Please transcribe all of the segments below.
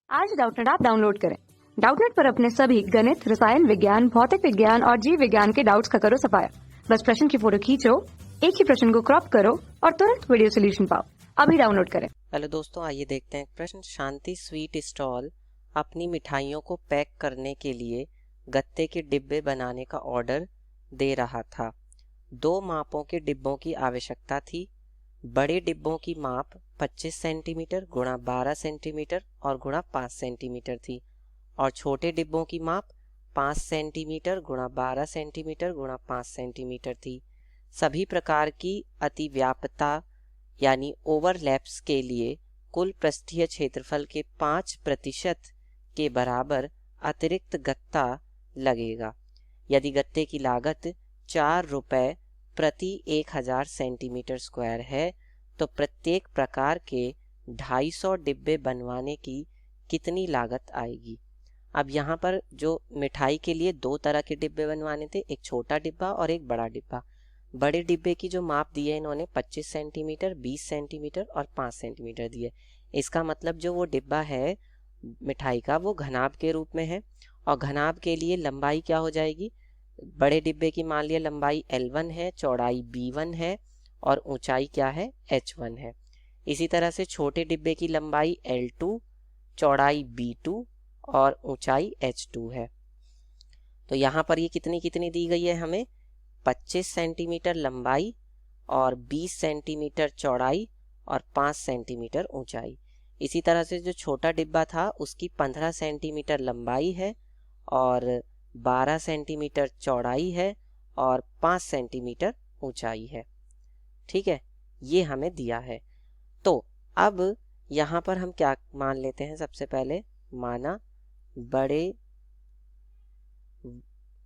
आज Doubtnut app download करें। Doubtnut पर अपने सभी गणित, रसायन विज्ञान, भौतिक विज्ञान और जीव विज्ञान के डाउट्स का करो सफाया। बस प्रश्न की फोटो खींचो, एक ही प्रश्न को क्रॉप करो और तुरंत वीडियो सोल्यूशन पाओ। अभी डाउनलोड करें। हेलो दोस्तों, आइए देखते हैं प्रश्न। शांति स्वीट स्टॉल अपनी मिठाइयों को पैक करने के लिए गत्ते के डिब्बे बनाने का ऑर्डर दे रहा था। 2 मापों के डिब्बों की आवश्यकता थी। बड़े डिब्बों की माप 25 सेंटीमीटर गुणा 12 सेंटीमीटर और गुणा 5 सेंटीमीटर थी और छोटे डिब्बों की माप 5 सेंटीमीटर गुणा 12 सेंटीमीटर गुणा 5 सेंटीमीटर थी। सभी प्रकार की अतिव्याप्तता यानी ओवरलैप्स के लिए कुल पृष्ठीय क्षेत्रफल के 5% के बराबर अतिरिक्त गत्ता लगेगा। यदि गत्ते की लागत 4 रुपये प्रति 1000 सेंटीमीटर स्क्वायर है तो प्रत्येक प्रकार के 250 डिब्बे बनवाने की कितनी लागत आएगी। अब यहाँ पर जो मिठाई के लिए 2 तरह के डिब्बे बनवाने थे, एक छोटा डिब्बा और एक बड़ा डिब्बा। बड़े डिब्बे की जो माप दी है इन्होंने 25 सेंटीमीटर, 20 सेंटीमीटर और 5 सेंटीमीटर दी है। इसका मतलब जो वो डिब्बा है मिठाई का वो घनाभ के रूप में है और घनाभ के लिए लंबाई क्या हो जाएगी। बड़े डिब्बे की मान लिया लंबाई L1 है, चौड़ाई B1 है और ऊंचाई क्या है H1 है। इसी तरह से छोटे डिब्बे की लंबाई L2, चौड़ाई B2 और ऊंचाई H2 है। तो यहाँ पर ये कितनी कितनी दी गई है हमें, 25 सेंटीमीटर लंबाई और 20 सेंटीमीटर चौड़ाई और 5 सेंटीमीटर ऊंचाई। इसी तरह से जो छोटा डिब्बा था उसकी 15 सेंटीमीटर लंबाई है और 12 सेंटीमीटर चौड़ाई है और 5 सेंटीमीटर ऊंचाई है। ठीक है, ये हमें दिया है। तो अब यहाँ पर हम क्या मान लेते हैं, सबसे पहले माना बड़े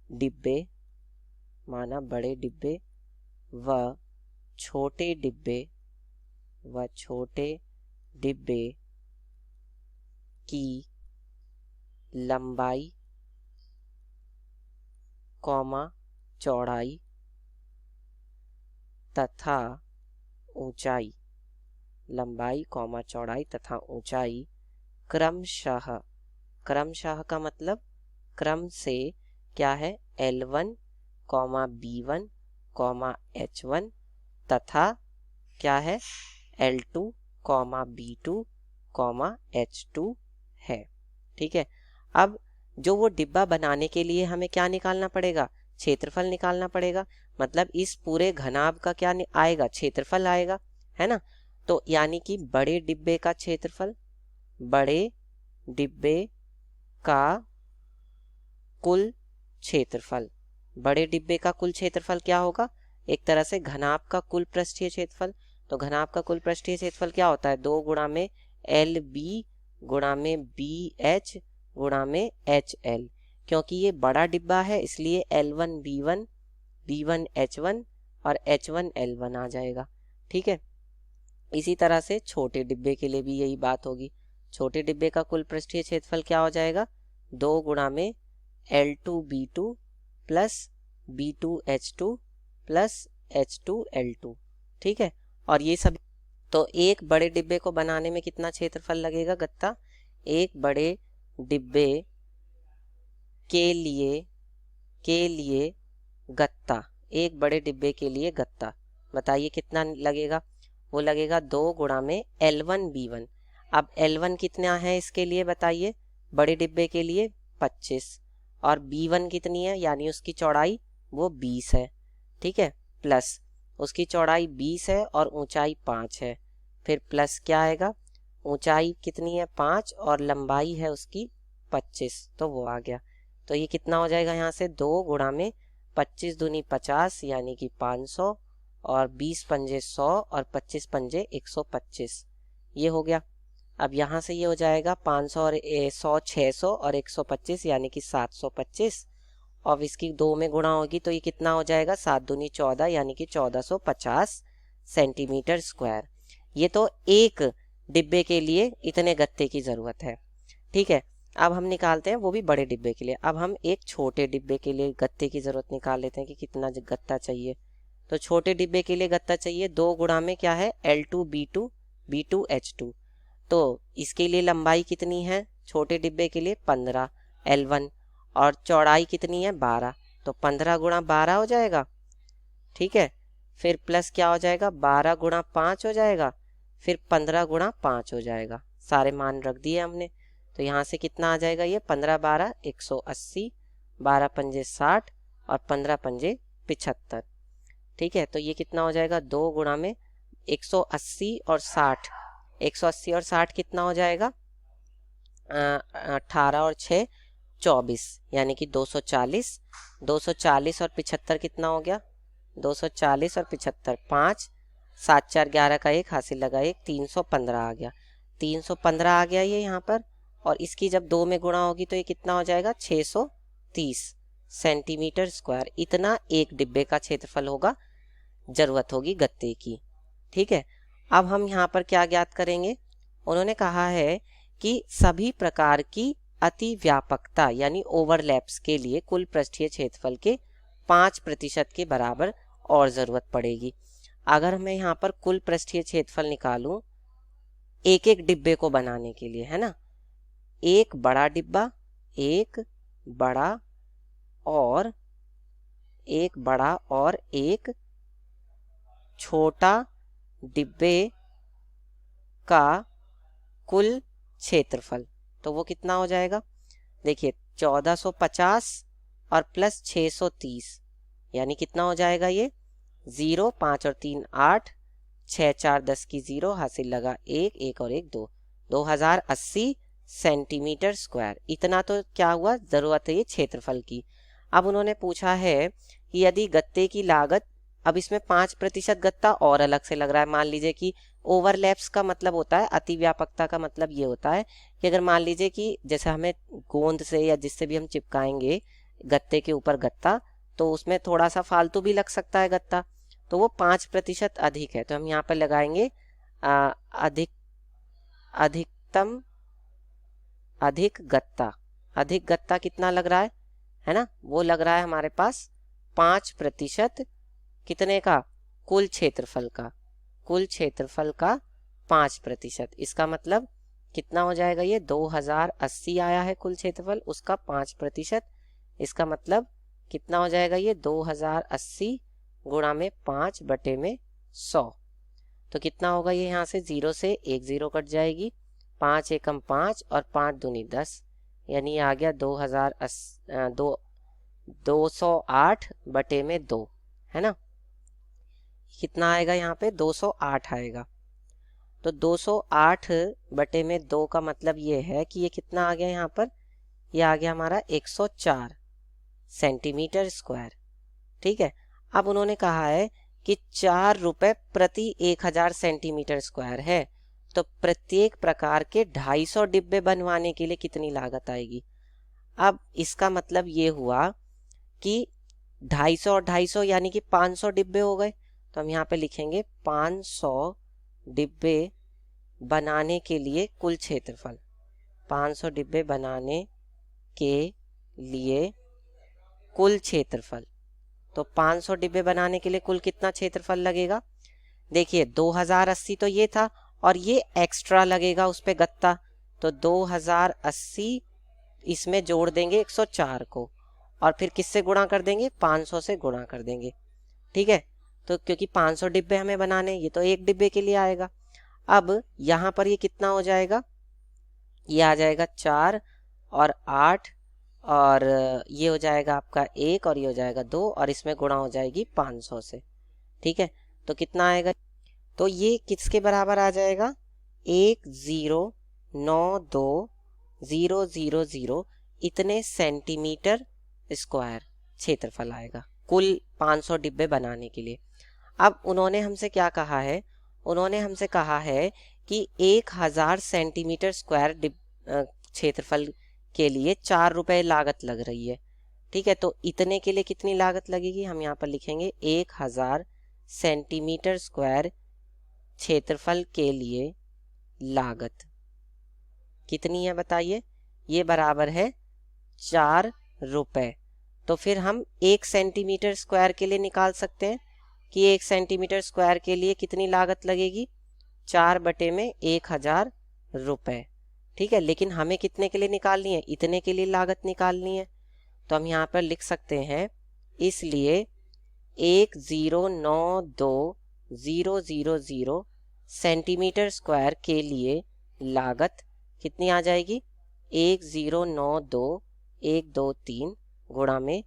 डिब्बे व छोटे डिब्बे की लंबाई चौड़ाई तथा ऊंचाई, लंबाई चौड़ाई तथा ऊंचाई क्रमशः का मतलब क्रम से क्या है, L1, B1, H1 तथा क्या है L2, B2, H2 है। ठीक है, अब जो वो डिब्बा बनाने के लिए हमें क्या निकालना पड़ेगा, क्षेत्रफल निकालना पड़ेगा। मतलब इस पूरे घनाभ का क्या आएगा, क्षेत्रफल आएगा, है ना। तो यानी कि बड़े डिब्बे का क्षेत्रफल, बड़े डिब्बे का कुल क्षेत्रफल, बड़े डिब्बे का कुल क्षेत्रफल क्या होगा, एक तरह से घनाभ का कुल पृष्ठीय क्षेत्रफल। तो घनाभ का कुल पृष्ठीय क्षेत्रफल क्या होता है, 2 गुणा में LB गुणा में BH गुणा में HL। क्योंकि ये बड़ा डिब्बा है इसलिए L1 B1, B1 H1 और H1 L1 आ जाएगा। ठीक है, इसी तरह से छोटे डिब्बे के लिए भी यही बात होगी। छोटे डिब्बे का कुल पृष्ठीय क्षेत्रफल क्या हो जाएगा, 2 गुणा में L2 B2 plus B2 H2 plus H2 L2। ठीक है, और ये सब। तो एक बड़े डिब्बे को बनाने में कितना क्षेत्रफल लगेगा गत्ता, एक बड़े डिब्बे के लिए गत्ता, एक बड़े डिब्बे के लिए गत्ता बताइए कितना लगेगा। वो लगेगा 2 गुणा में L1 B1। अब L1 कितना है इसके लिए बताइए, बड़े डिब्बे के लिए 25 और B1 कितनी है यानी उसकी चौड़ाई वो 20 है। ठीक है, प्लस उसकी चौड़ाई 20 है और ऊंचाई 5 है। फिर प्लस क्या आएगा, ऊंचाई कितनी है 5 और लंबाई है उसकी 25, तो वो आ गया। तो ये कितना हो जाएगा यहाँ से, 2 गुणा में 25 दूनी 50 यानी कि 500 और 20 पंजे 100 और 25 पंजे 125, ये हो गया। अब यहाँ से ये हो जाएगा 500 और 100 600 और 125 यानी कि 725 और इसकी 2 में गुणा होगी तो ये कितना हो जाएगा, 7 दूनी 14 यानी कि 1450 सेंटीमीटर स्क्वायर। ये तो एक डिब्बे के लिए इतने गत्ते की ज़रूरत है। ठीक है, अब हम निकालते हैं वो भी बड़े डिब्बे के लिए। अब हम एक छोटे डिब्बे के लिए गत्ते की ज़रूरत निकाल लेते हैं कि कितना गत्ता चाहिए। तो छोटे डिब्बे के लिए गत्ता चाहिए 2 गुणा में क्या है L2 B2 B2 H2। तो इसके लिए लंबाई कितनी है छोटे डिब्बे के लिए 15 L1, और चौड़ाई कितनी है 12, तो 15 गुणा 12 हो जाएगा। ठीक है, फिर प्लस क्या हो जाएगा 12 गुणा 5 हो जाएगा, फिर 15 गुणा 5 हो जाएगा। सारे मान रख दिए हमने, तो यहाँ से कितना आ जाएगा ये 15 12 180, 12 पंजे 60 और 15 पंजे 75। ठीक है, तो ये कितना हो जाएगा 2 गुणा में 180 और 60, 180 और 60 कितना हो जाएगा 18 और 6 24, यानी कि 240। 240 और 75 कितना हो गया 240 और 75 5, 7 4 11 का 1 हासिल लगा 1, 315 आ गया। 315 आ गया ये यहाँ पर, और इसकी जब 2 में गुणा होगी तो ये कितना हो जाएगा 630 सेंटीमीटर स्क्वायर। इतना एक डिब्बे का क्षेत्रफल होगा, जरूरत होगी गत्ते की। ठीक है, अब हम यहाँ पर क्या ज्ञात करेंगे, उन्होंने कहा है कि सभी प्रकार की अति व्यापकता यानी ओवरलैप्स के लिए कुल पृष्ठीय क्षेत्रफल के 5% के बराबर और ज़रूरत पड़ेगी। अगर मैं यहाँ पर कुल पृष्ठीय क्षेत्रफल निकालूं एक एक डिब्बे को बनाने के लिए, है ना, एक बड़ा डिब्बा, एक बड़ा और एक छोटा डिब्बे का कुल क्षेत्रफल, तो वो कितना हो जाएगा, देखिए 1450 और प्लस 630, यानी कितना हो जाएगा ये 0 5 और 3 8, 6 4 10 की 0 हासिल लगा 1 1 और 1 2, 2080 सेंटीमीटर स्क्वायर। इतना तो क्या हुआ, ज़रूरत है ये क्षेत्रफल की। अब उन्होंने पूछा है कि यदि गत्ते की लागत, अब इसमें 5% गत्ता और अलग से लग रहा है। मान लीजिए कि ओवरलैप्स का मतलब होता है, अतिव्यापकता का मतलब ये होता है कि अगर मान लीजिए कि जैसे हमें गोंद से या जिससे भी हम चिपकाएंगे गत्ते के ऊपर गत्ता, तो उसमें थोड़ा सा फालतू भी लग सकता है गत्ता, तो वो 5% अधिक है, तो हम यहाँ पर लगाएंगे अधिक गत्ता। अधिक गत्ता कितना लग रहा है ना, वो लग रहा है हमारे पास 5%, कितने का, कुल क्षेत्रफल का 5%। इसका मतलब कितना हो जाएगा, ये 2080 आया है कुल क्षेत्रफल, उसका 5%। इसका मतलब कितना हो जाएगा, ये 2080 गुणा में 5/100, तो कितना होगा ये, यहाँ से 0 से 1 0 कट जाएगी, 5 एकम 5 और 5 दूनी 10, यानी आ गया 208/2, है ना। कितना आएगा यहाँ पे 208 आएगा, तो 208/2 का मतलब ये है कि ये कितना आ गया यहाँ पर, ये आ गया हमारा 104 सेंटीमीटर स्क्वायर। ठीक है, अब उन्होंने कहा है कि 4 रुपए प्रति 1000 सेंटीमीटर स्क्वायर है, तो प्रत्येक प्रकार के 250 डिब्बे बनवाने के लिए कितनी लागत आएगी। अब इसका मतलब ये हुआ कि 250 और 250 यानी कि 500 डिब्बे हो गए, तो हम यहाँ पे लिखेंगे 500 डिब्बे बनाने के लिए कुल क्षेत्रफल, 500 डिब्बे बनाने के लिए कुल क्षेत्रफल, तो 500 डिब्बे बनाने के लिए कुल कितना क्षेत्रफल लगेगा, देखिए 2080 तो ये था और ये एक्स्ट्रा लगेगा उस पे गत्ता, तो 2080 इसमें जोड़ देंगे 104 को, और फिर किससे गुणा कर देंगे, 500 से गुणा कर देंगे। ठीक है, तो क्योंकि 500 डिब्बे हमें बनाने, ये तो एक डिब्बे के लिए आएगा। अब यहाँ पर ये कितना हो जाएगा, ये आ जाएगा 4 और 8, और ये हो जाएगा आपका 1 और ये हो जाएगा 2, और इसमें गुणा हो जाएगी 500 से। ठीक है, तो कितना आएगा, तो ये किसके बराबर आ जाएगा, 1092,000 इतने सेंटीमीटर स्क्वायर क्षेत्रफल आएगा कुल 500 डिब्बे बनाने के लिए। अब उन्होंने हमसे क्या कहा है, उन्होंने हमसे कहा है कि 1000 सेंटीमीटर स्क्वायर क्षेत्रफल के लिए 4 रुपए लागत लग रही है। ठीक है, तो इतने के लिए कितनी लागत लगेगी, हम यहाँ पर लिखेंगे 1000 सेंटीमीटर स्क्वायर क्षेत्रफल के लिए लागत कितनी है बताइए, ये बराबर है 4 रुपए। तो फिर हम 1 सेंटीमीटर स्क्वायर के लिए निकाल सकते हैं कि 1 सेंटीमीटर स्क्वायर के लिए कितनी लागत लगेगी, 4/1000 रुपए। ठीक है, लेकिन हमें कितने के लिए निकालनी है, इतने के लिए लागत निकालनी है। तो हम यहाँ पर लिख सकते हैं, इसलिए 1092,000 सेंटीमीटर स्क्वायर के लिए लागत कितनी आ जाएगी, 1092,123 गुणा में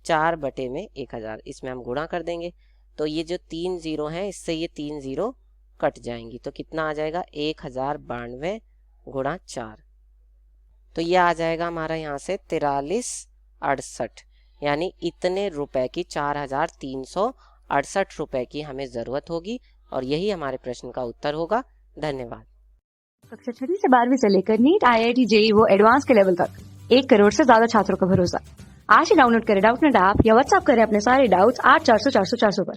4/1000, इसमें हम गुणा कर देंगे तो ये जो 3 जीरो हैं इससे ये 3 जीरो कट जाएंगी, तो कितना आ जाएगा 1092 गुणा 4, तो ये आ जाएगा हमारा यहाँ से 4368, यानी इतने रुपए की 4368 रुपए की हमें ज़रूरत होगी और यही हमारे प्रश्न का उत्तर होगा। धन्यवाद। कक्षा 6 से 12वीं से लेकर नीट, IIT, JEE वो एडवांस के लेवल तक 1 करोड़ से ज्यादा छात्रों का भरोसा। आज ही डाउनलोड करें डाउटनेट ऐप या व्हाट्सएप करें अपने सारे डाउट्स 8400 400 400 पर।